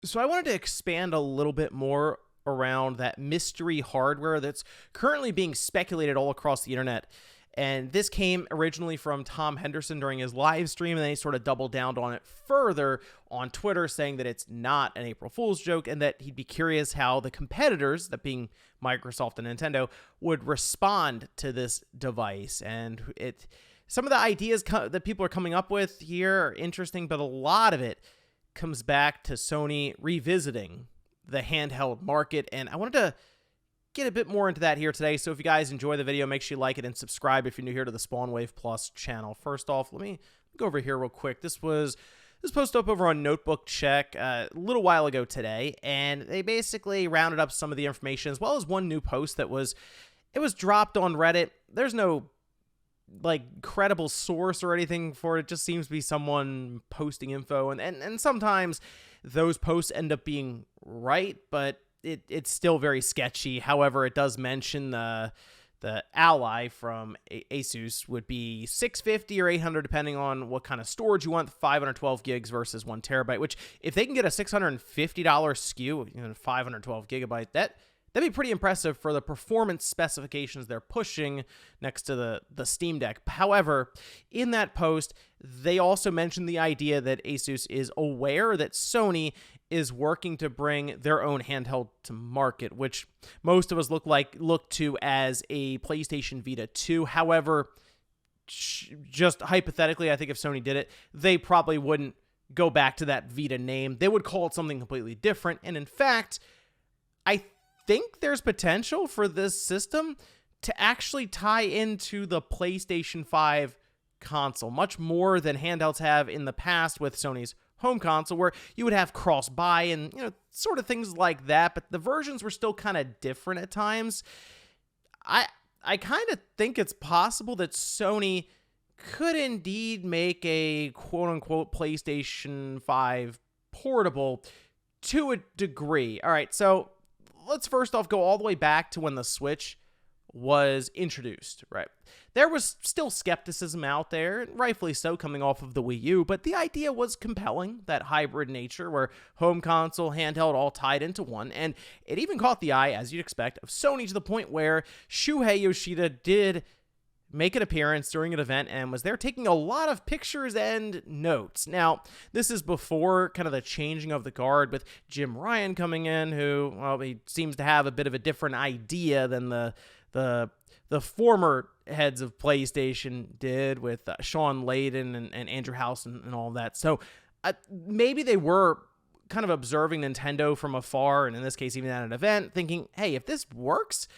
So I wanted to expand a little bit more around that mystery hardware that's currently being speculated all across the internet. And this came originally from Tom Henderson during his live stream, and then he sort of doubled down on it further on Twitter, saying that it's not an April Fool's joke and that he'd be curious how the competitors, that being Microsoft and Nintendo, would respond to this device. And some of the ideas that people are coming up with here are interesting, but a lot of it comes back to Sony revisiting the handheld market. And I wanted to get a bit more into that here today. So if you guys enjoy the video, make sure you like it and subscribe if you're new here to the Spawn Wave Plus channel. First off, let me go over here real quick. This post up over on Notebook Check a little while ago today, and they basically rounded up some of the information as well as one new post that was dropped on Reddit. There's no credible source or anything for it. It just seems to be someone posting info, and sometimes those posts end up being right, but it's still very sketchy. However, it does mention the Ally from Asus would be $650 or $800 depending on what kind of storage you want, 512 gigs versus 1 terabyte, which if they can get a $650 SKU, 512 gigabyte, that'd be pretty impressive for the performance specifications they're pushing next to the Steam Deck. However, in that post, they also mentioned the idea that Asus is aware that Sony is working to bring their own handheld to market, which most of us look to as a PlayStation Vita 2. However, just hypothetically, I think if Sony did it, they probably wouldn't go back to that Vita name. They would call it something completely different. And in fact, I think there's potential for this system to actually tie into the PlayStation 5 console, much more than handhelds have in the past with Sony's home console, where you would have cross-buy and sort of things like that, but the versions were still kind of different at times. I kind of think it's possible that Sony could indeed make a quote-unquote PlayStation 5 portable to a degree. All right, so let's first off go all the way back to when the Switch was introduced, right? There was still skepticism out there, rightfully so, coming off of the Wii U, but the idea was compelling, that hybrid nature where home console, handheld, all tied into one, and it even caught the eye, as you'd expect, of Sony to the point where Shuhei Yoshida did make an appearance during an event and was there taking a lot of pictures and notes. Now, this is before kind of the changing of the guard with Jim Ryan coming in, who, well, he seems to have a bit of a different idea than the former heads of PlayStation did with Sean Layden and Andrew House and all of that. So maybe they were kind of observing Nintendo from afar, and in this case, even at an event, thinking, hey, if this works,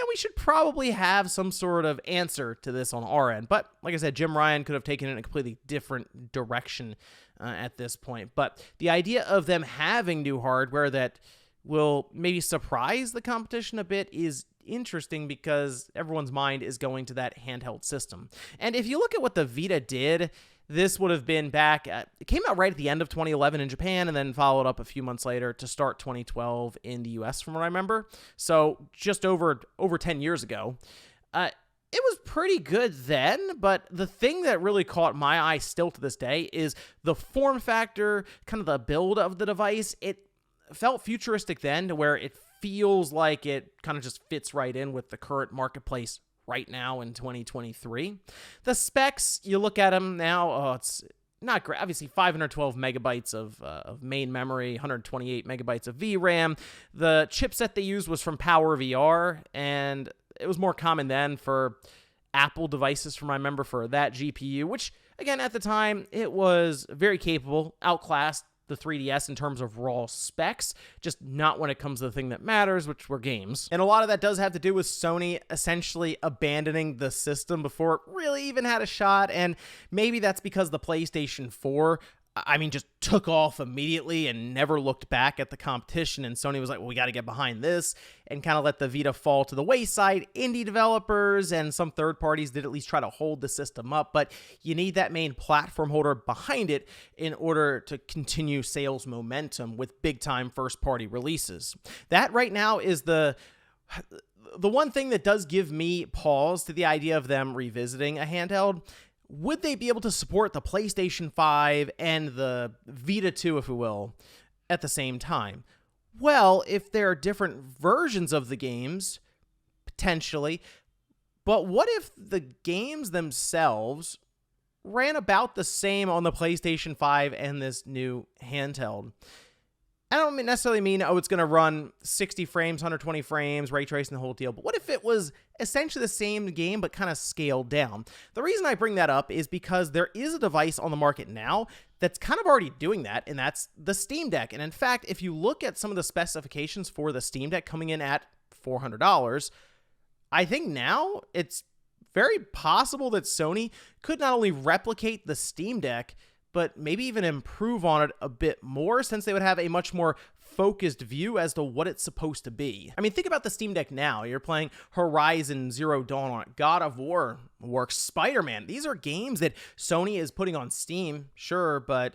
we should probably have some sort of answer to this on our end. But like I said, Jim Ryan could have taken it in a completely different direction at this point. But the idea of them having new hardware that will maybe surprise the competition a bit is interesting because everyone's mind is going to that handheld system. And if you look at what the Vita did, this would have been back, it came out right at the end of 2011 in Japan and then followed up a few months later to start 2012 in the US, from what I remember. So just over 10 years ago. It was pretty good then, but the thing that really caught my eye still to this day is the form factor, kind of the build of the device. It felt futuristic then, to where it feels like it kind of just fits right in with the current marketplace right now in 2023. The specs, you look at them now, it's not great. Obviously, 512 megabytes of main memory, 128 megabytes of VRAM. The chipset they used was from PowerVR, and it was more common then for Apple devices, from I remember, for that GPU, which, again, at the time, it was very capable, outclassed the 3DS in terms of raw specs, just not when it comes to the thing that matters, which were games. And a lot of that does have to do with Sony essentially abandoning the system before it really even had a shot, and maybe that's because the PlayStation 4 just took off immediately and never looked back at the competition, and Sony was like, well, we got to get behind this, and kind of let the Vita fall to the wayside. Indie developers and some third parties did at least try to hold the system up, but you need that main platform holder behind it in order to continue sales momentum with big-time first-party releases. That right now is the one thing that does give me pause to the idea of them revisiting a handheld. Would they be able to support the PlayStation 5 and the Vita 2, if you will, at the same time. Well, if there are different versions of the games, potentially, but what if the games themselves ran about the same on the PlayStation 5 and this new handheld? I don't necessarily mean, oh, it's going to run 60 frames, 120 frames, ray tracing, the whole deal. But what if it was essentially the same game, but kind of scaled down? The reason I bring that up is because there is a device on the market now that's kind of already doing that, and that's the Steam Deck. And in fact, if you look at some of the specifications for the Steam Deck coming in at $400, I think now it's very possible that Sony could not only replicate the Steam Deck, but maybe even improve on it a bit more, since they would have a much more focused view as to what it's supposed to be. I mean, think about the Steam Deck now. You're playing Horizon Zero Dawn on it. God of War works. Spider-Man. These are games that Sony is putting on Steam, sure, but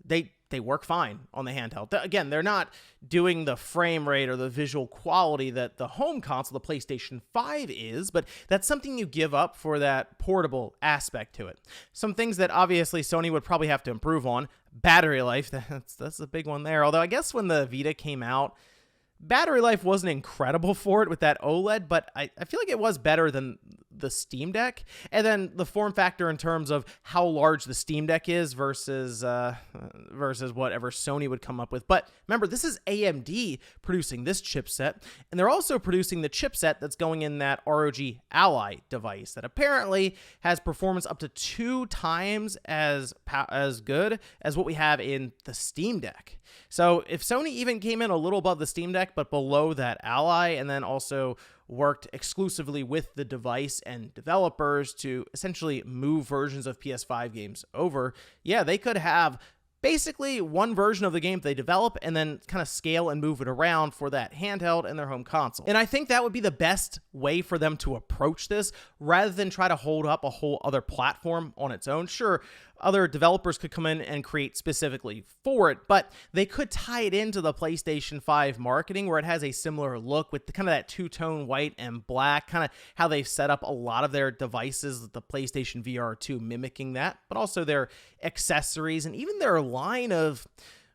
they work fine on the handheld. Again, they're not doing the frame rate or the visual quality that the home console, the PlayStation 5 is, but that's something you give up for that portable aspect to it. Some things that obviously Sony would probably have to improve on. Battery life, that's a big one there. Although I guess when the Vita came out, battery life wasn't incredible for it with that OLED, but I feel like it was better than the Steam Deck. And then the form factor in terms of how large the Steam Deck is versus whatever Sony would come up with. But remember, this is AMD producing this chipset, and they're also producing the chipset that's going in that ROG Ally device that apparently has performance up to 2 times as good as what we have in the Steam Deck. So if Sony even came in a little above the Steam Deck, but below that Ally, and then also worked exclusively with the device and developers to essentially move versions of PS5 games over, yeah, they could have basically one version of the game they develop and then kind of scale and move it around for that handheld and their home console. And I think that would be the best way for them to approach this, rather than try to hold up a whole other platform on its own. Sure, other developers could come in and create specifically for it, but they could tie it into the PlayStation 5 marketing, where it has a similar look with kind of that two-tone white and black, kind of how they've set up a lot of their devices, the PlayStation VR 2 mimicking that, but also their accessories and even their line of,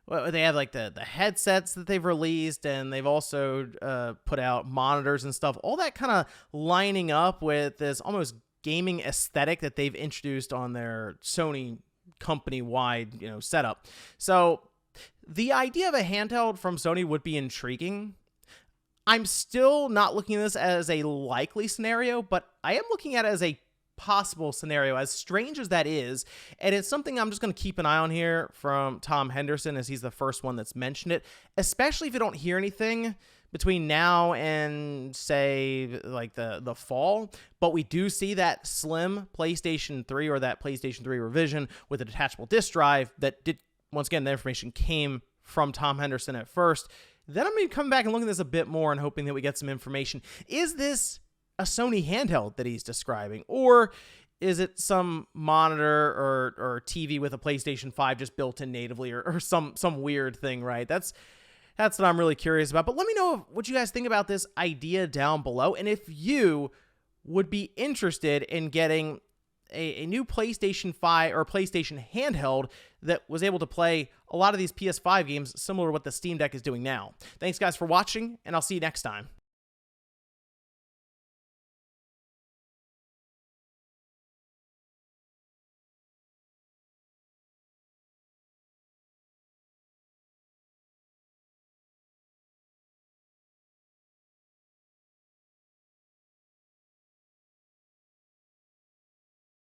well, they have like the headsets that they've released, and they've also put out monitors and stuff, all that kind of lining up with this almost gaming aesthetic that they've introduced on their Sony company-wide, setup. So the idea of a handheld from Sony would be intriguing. I'm still not looking at this as a likely scenario, but I am looking at it as a possible scenario, as strange as that is. And it's something I'm just going to keep an eye on here from Tom Henderson, as he's the first one that's mentioned it, especially if you don't hear anything between now and, say, like the fall. But we do see that slim PlayStation 3, or that PlayStation 3 revision with a detachable disk drive that did, once again, the information came from Tom Henderson at first. Then I'm going to come back and look at this a bit more and hoping that we get some information. Is this a Sony handheld that he's describing, or is it some monitor or TV with a PlayStation 5 just built in natively, or some weird thing, right? That's what I'm really curious about. But let me know what you guys think about this idea down below, and if you would be interested in getting a new PlayStation 5 or PlayStation handheld that was able to play a lot of these PS5 games similar to what the Steam Deck is doing now. Thanks, guys, for watching, and I'll see you next time.